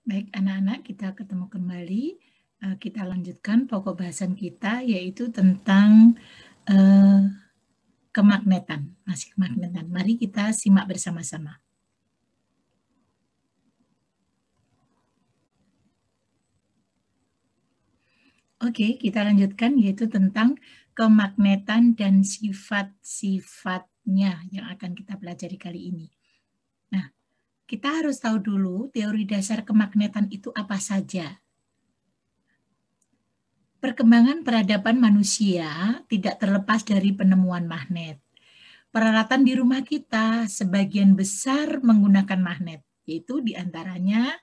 Baik anak-anak, kita ketemu kembali. Kita lanjutkan pokok bahasan kita yaitu tentang kemagnetan. Masih kemagnetan. Mari kita simak bersama-sama. Oke, kita lanjutkan yaitu tentang kemagnetan dan sifat-sifatnya yang akan kita pelajari kali ini. Nah, kita harus tahu dulu teori dasar kemagnetan itu apa saja. Perkembangan peradaban manusia tidak terlepas dari penemuan magnet. Peralatan di rumah kita sebagian besar menggunakan magnet, yaitu diantaranya,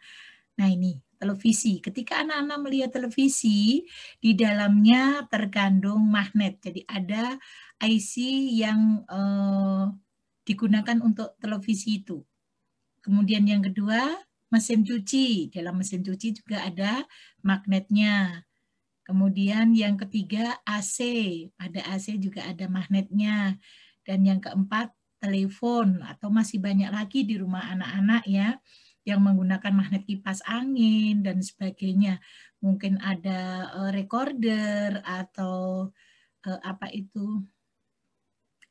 nah ini, televisi. Ketika anak-anak melihat televisi, di dalamnya terkandung magnet. Jadi ada IC yang digunakan untuk televisi itu. Kemudian yang kedua, mesin cuci. Dalam mesin cuci juga ada magnetnya. Kemudian yang ketiga, AC. Pada AC juga ada magnetnya. Dan yang keempat, telepon, atau masih banyak lagi di rumah anak-anak ya, yang menggunakan magnet kipas angin dan sebagainya. Mungkin ada recorder atau apa itu,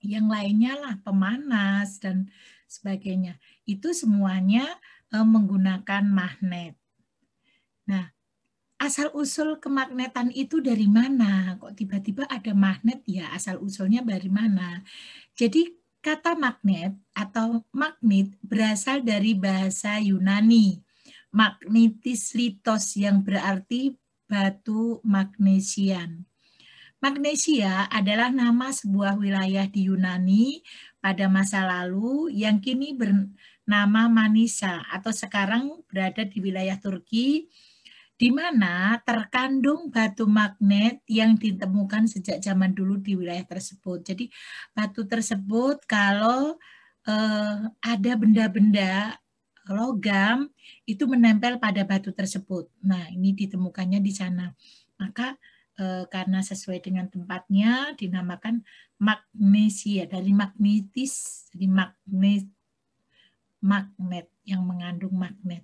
yang lainnya lah, pemanas dan sebagainya. Itu semuanya menggunakan magnet. Nah, asal-usul kemagnetan itu dari mana? Kok tiba-tiba ada magnet ya? Asal-usulnya dari mana? Jadi kata magnet atau magnet berasal dari bahasa Yunani. Magnetis litos yang berarti batu magnesian. Magnesia adalah nama sebuah wilayah di Yunani pada masa lalu yang kini bernama Manisa atau sekarang berada di wilayah Turki, di mana terkandung batu magnet yang ditemukan sejak zaman dulu di wilayah tersebut. Jadi batu tersebut kalau ada benda-benda logam itu menempel pada batu tersebut. Nah, ini ditemukannya di sana. Maka karena sesuai dengan tempatnya dinamakan magnesia, dari magnetis, jadi magnet yang mengandung magnet.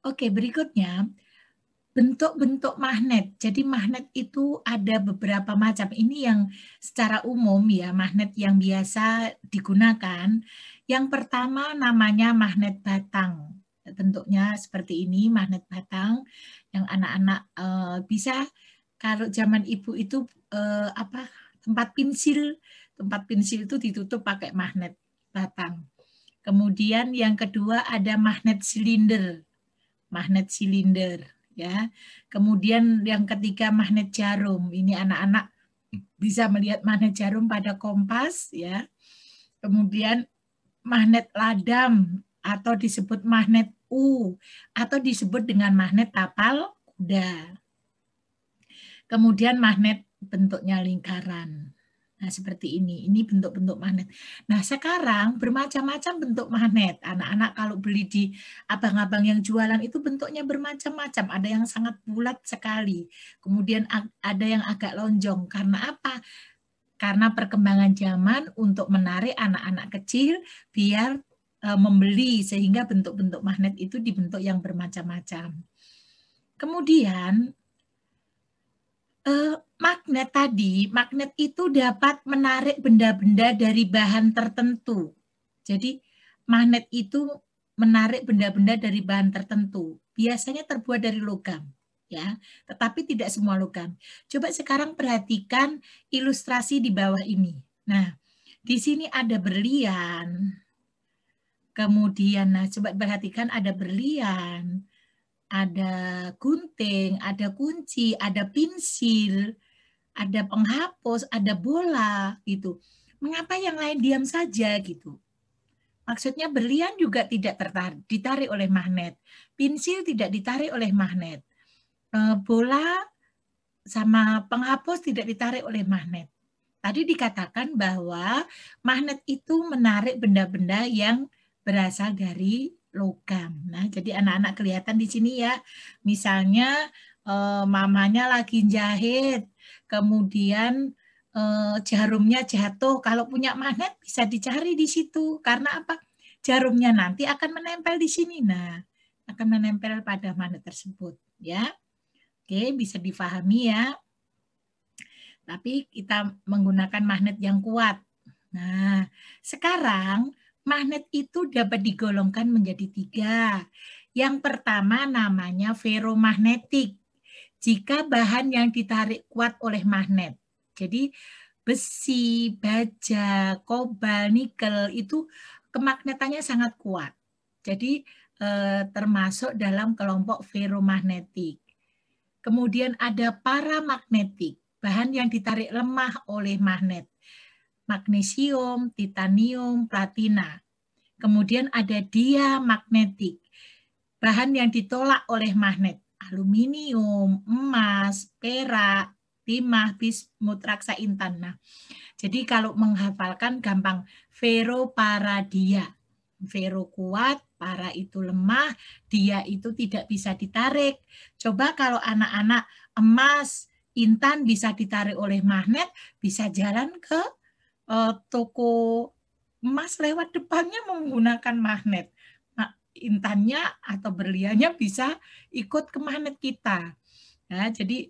Oke, berikutnya bentuk-bentuk magnet. Jadi magnet itu ada beberapa macam. Ini yang secara umum ya, magnet yang biasa digunakan. Yang pertama namanya magnet batang. Bentuknya seperti ini, magnet batang yang anak-anak bisa, kalau zaman ibu itu tempat pensil itu ditutup pakai magnet batang. Kemudian yang kedua ada magnet silinder. Magnet silinder ya. Kemudian yang ketiga magnet jarum. Ini anak-anak bisa melihat magnet jarum pada kompas ya. Kemudian magnet ladam atau disebut magnet U atau disebut dengan magnet tapal kuda. Kemudian magnet bentuknya lingkaran. Nah, seperti ini. Ini bentuk-bentuk magnet. Nah, sekarang bermacam-macam bentuk magnet. Anak-anak kalau beli di abang-abang yang jualan itu bentuknya bermacam-macam. Ada yang sangat bulat sekali. Kemudian ada yang agak lonjong. Karena apa? Karena perkembangan zaman untuk menarik anak-anak kecil biar membeli, sehingga bentuk-bentuk magnet itu dibentuk yang bermacam-macam. Kemudian magnet itu dapat menarik benda-benda dari bahan tertentu. Jadi magnet itu menarik benda-benda dari bahan tertentu. Biasanya terbuat dari logam, ya. Tetapi tidak semua logam. Coba sekarang perhatikan ilustrasi di bawah ini. Nah, di sini ada berlian. Kemudian, nah coba perhatikan ada berlian, ada gunting, ada kunci, ada pensil, ada penghapus, ada bola gitu. Mengapa yang lain diam saja gitu? Maksudnya berlian juga tidak ditarik oleh magnet. Pensil tidak ditarik oleh magnet. Bola sama penghapus tidak ditarik oleh magnet. Tadi dikatakan bahwa magnet itu menarik benda-benda yang berasal dari logam. Nah, jadi anak-anak kelihatan di sini ya. Misalnya mamanya lagi jahit, kemudian jarumnya jatuh. Kalau punya magnet bisa dicari di situ. Karena apa? Jarumnya nanti akan menempel di sini. Nah, akan menempel pada magnet tersebut, ya. Oke, bisa difahami ya. Tapi kita menggunakan magnet yang kuat. Nah, sekarang magnet itu dapat digolongkan menjadi 3. Yang pertama namanya ferromagnetik. Jika bahan yang ditarik kuat oleh magnet. Jadi besi, baja, kobal, nikel itu kemagnetannya sangat kuat. Jadi termasuk dalam kelompok ferromagnetik. Kemudian ada paramagnetik, bahan yang ditarik lemah oleh magnet. Magnesium, titanium, platina. Kemudian ada diamagnetik, bahan yang ditolak oleh magnet. Aluminium, emas, perak, timah, bismut, raksa intan. Nah, jadi kalau menghafalkan gampang, ferro para dia. Ferro kuat, para itu lemah, dia itu tidak bisa ditarik. Coba kalau anak-anak emas, intan bisa ditarik oleh magnet, bisa jalan ke toko emas lewat depannya menggunakan magnet. Intannya atau berliannya bisa ikut ke magnet kita. Nah, jadi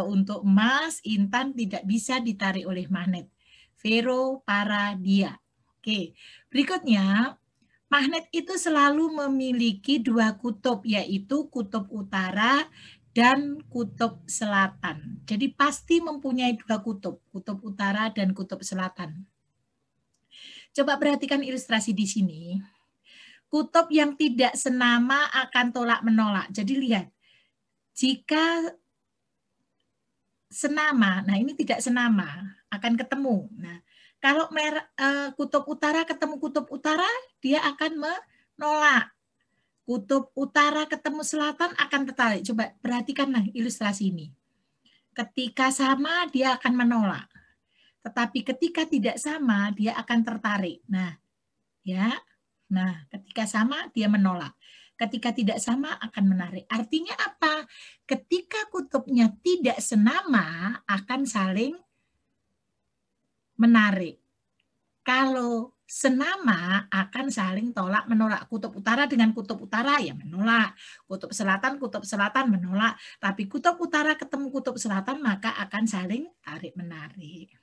untuk emas, intan tidak bisa ditarik oleh magnet. Ferro para dia. Oke, berikutnya magnet itu selalu memiliki 2 kutub, yaitu kutub utara dan kutub selatan. Jadi pasti mempunyai 2 kutub, kutub utara dan kutub selatan. Coba perhatikan ilustrasi di sini. Kutub yang tidak senama akan tolak-menolak. Jadi lihat, jika senama, nah ini tidak senama, akan ketemu. Nah, kalau kutub utara ketemu kutub utara, dia akan menolak. Kutub utara ketemu selatan akan tertarik. Coba perhatikanlah ilustrasi ini. Ketika sama, dia akan menolak. Tetapi ketika tidak sama, dia akan tertarik. Nah, ya. Nah, ketika sama, dia menolak. Ketika tidak sama, akan menarik. Artinya apa? Ketika kutubnya tidak senama, akan saling menarik. Kalau senama akan saling tolak menolak. Kutub utara dengan kutub utara ya menolak. Kutub selatan menolak. Tapi kutub utara ketemu kutub selatan maka akan saling tarik menarik.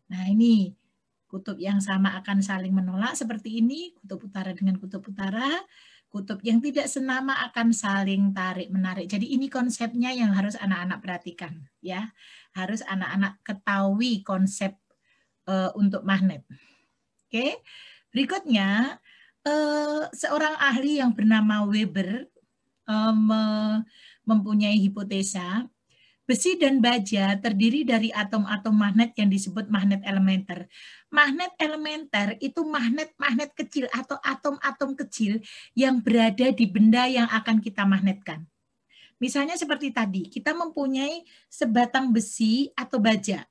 Nah ini kutub yang sama akan saling menolak seperti ini. Kutub utara dengan kutub utara. Kutub yang tidak senama akan saling tarik menarik. Jadi ini konsepnya yang harus anak-anak perhatikan ya. Harus anak-anak ketahui konsep untuk magnet. Oke, berikutnya seorang ahli yang bernama Weber mempunyai hipotesa besi dan baja terdiri dari atom-atom magnet yang disebut magnet elementer. Magnet elementer itu magnet-magnet kecil atau atom-atom kecil yang berada di benda yang akan kita magnetkan. Misalnya seperti tadi, kita mempunyai sebatang besi atau baja.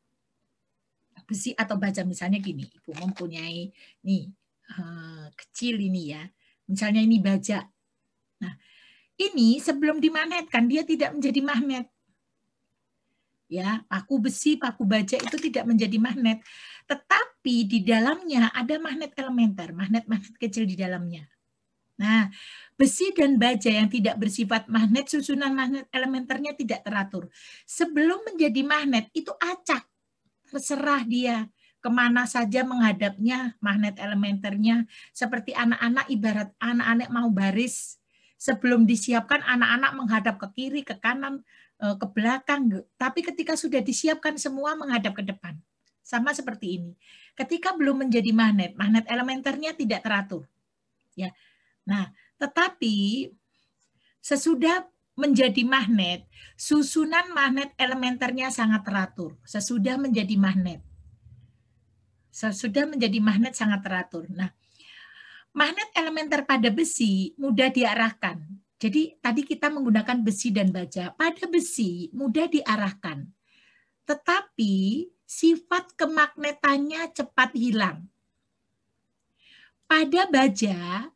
Besi atau baja misalnya gini, Ibu mempunyai nih kecil ini ya, misalnya ini baja. Nah, ini sebelum dimagnetkan dia tidak menjadi magnet. Ya, paku besi, paku baja itu tidak menjadi magnet, tetapi di dalamnya ada magnet elementer, magnet-magnet kecil di dalamnya. Nah, besi dan baja yang tidak bersifat magnet, susunan magnet elementernya tidak teratur. Sebelum menjadi magnet itu acak. Terserah dia kemana saja menghadapnya magnet elementernya. Seperti anak-anak, ibarat anak-anak mau baris, sebelum disiapkan anak-anak menghadap ke kiri, ke kanan, ke belakang. Tapi ketika sudah disiapkan semua menghadap ke depan. Sama seperti ini. Ketika belum menjadi magnet, magnet elementernya tidak teratur. Ya. Nah, tetapi sesudah menjadi magnet, susunan magnet elementernya sangat teratur. Sesudah menjadi magnet. Sesudah menjadi magnet sangat teratur. Nah, magnet elementer pada besi mudah diarahkan. Jadi tadi kita menggunakan besi dan baja. Pada besi mudah diarahkan. Tetapi sifat kemagnetannya cepat hilang. Pada baja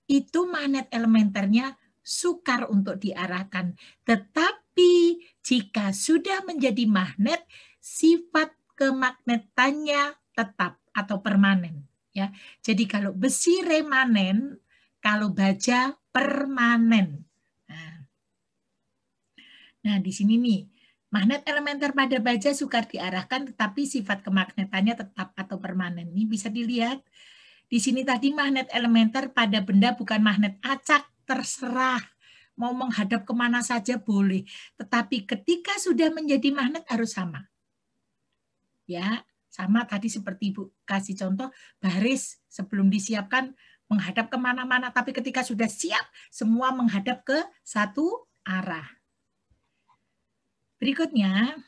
itu magnet elementernya sukar untuk diarahkan. Tetapi jika sudah menjadi magnet, sifat kemagnetannya tetap atau permanen. Ya, jadi kalau besi remanen, kalau baja permanen. Nah, di sini nih, magnet elementer pada baja sukar diarahkan, tetapi sifat kemagnetannya tetap atau permanen. Ini bisa dilihat. Di sini tadi magnet elementer pada benda bukan magnet acak, terserah. Mau menghadap kemana saja boleh. Tetapi ketika sudah menjadi magnet harus sama. Ya, sama tadi seperti Ibu kasih contoh, baris sebelum disiapkan menghadap kemana-mana. Tapi ketika sudah siap, semua menghadap ke satu arah. Berikutnya,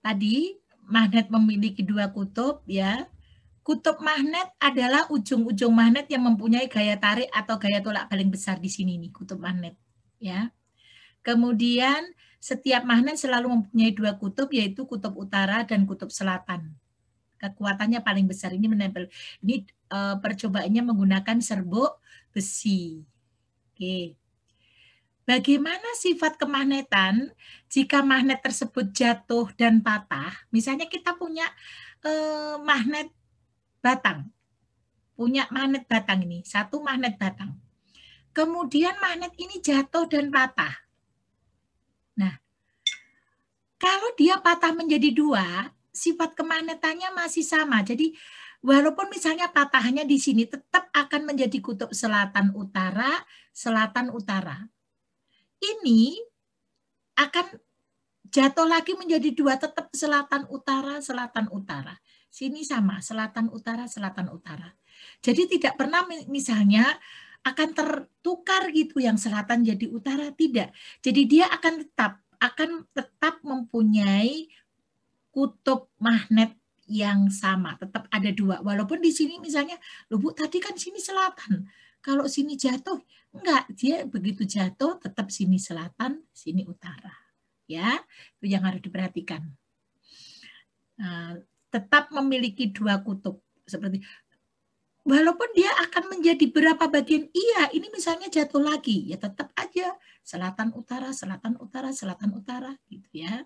tadi magnet memiliki dua kutub, ya. Kutub magnet adalah ujung-ujung magnet yang mempunyai gaya tarik atau gaya tolak paling besar di sini nih, kutub magnet, ya. Kemudian setiap magnet selalu mempunyai dua kutub, yaitu kutub utara dan kutub selatan. Kekuatannya paling besar ini menempel. Ini percobaannya menggunakan serbuk besi. Oke. Bagaimana sifat kemagnetan jika magnet tersebut jatuh dan patah? Misalnya kita punya magnet batang. Punya magnet batang ini, satu magnet batang. Kemudian magnet ini jatuh dan patah. Nah, kalau dia patah menjadi dua, sifat kemagnetannya masih sama. Jadi walaupun misalnya patahannya di sini tetap akan menjadi kutub selatan-utara, selatan-utara. Ini akan jatuh lagi menjadi dua, tetap selatan-utara, selatan-utara. Sini sama, selatan-utara, selatan-utara. Jadi tidak pernah misalnya akan tertukar gitu, yang selatan jadi utara, tidak. Jadi dia akan tetap mempunyai kutub magnet yang sama, tetap ada dua. Walaupun di sini misalnya, loh Bu, tadi kan sini selatan. Kalau sini jatuh, enggak, dia begitu jatuh tetap sini selatan, sini utara. Ya, itu yang harus diperhatikan. Nah, tetap memiliki dua kutub seperti walaupun dia akan menjadi berapa bagian, iya, ini misalnya jatuh lagi, ya tetap aja selatan utara, selatan utara, selatan utara gitu ya.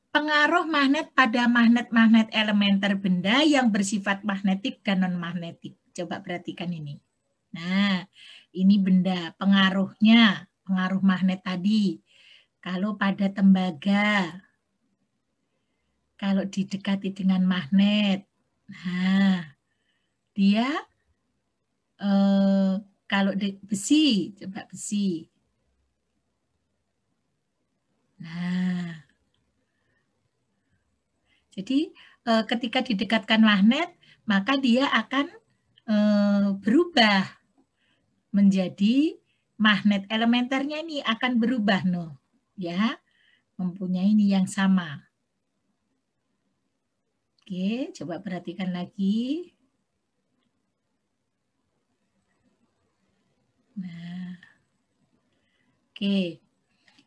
Pengaruh magnet pada magnet-magnet elementer benda yang bersifat magnetik dan non-magnetik. Coba perhatikan ini. Nah, ini benda, pengaruhnya, pengaruh magnet tadi. Kalau pada tembaga, kalau didekati dengan magnet, nah, dia kalau besi, coba besi. Nah, jadi ketika didekatkan magnet, maka dia akan berubah menjadi magnet elementernya ini akan berubah, no, ya, mempunyai ini yang sama. Oke, coba perhatikan lagi. Nah, oke,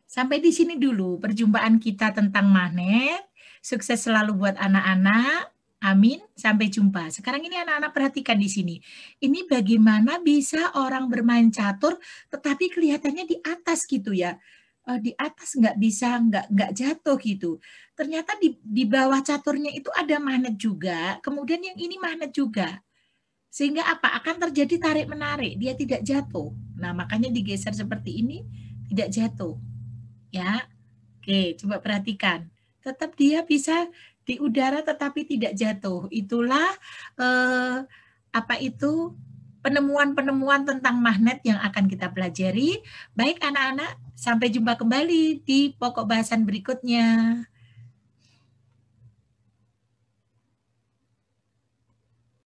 sampai di sini dulu perjumpaan kita tentang magnet. Sukses selalu buat anak-anak. Amin. Sampai jumpa. Sekarang ini anak-anak perhatikan di sini. Ini bagaimana bisa orang bermain catur tetapi kelihatannya di atas gitu ya. Di atas nggak bisa, nggak jatuh gitu. Ternyata di bawah caturnya itu ada magnet juga. Kemudian yang ini magnet juga. Sehingga apa? Akan terjadi tarik-menarik. Dia tidak jatuh. Nah, makanya digeser seperti ini tidak jatuh. Ya. Oke, coba perhatikan. Tetap dia bisa di udara tetapi tidak jatuh. Itulah apa itu penemuan-penemuan tentang magnet yang akan kita pelajari. Baik anak-anak, sampai jumpa kembali di pokok bahasan berikutnya.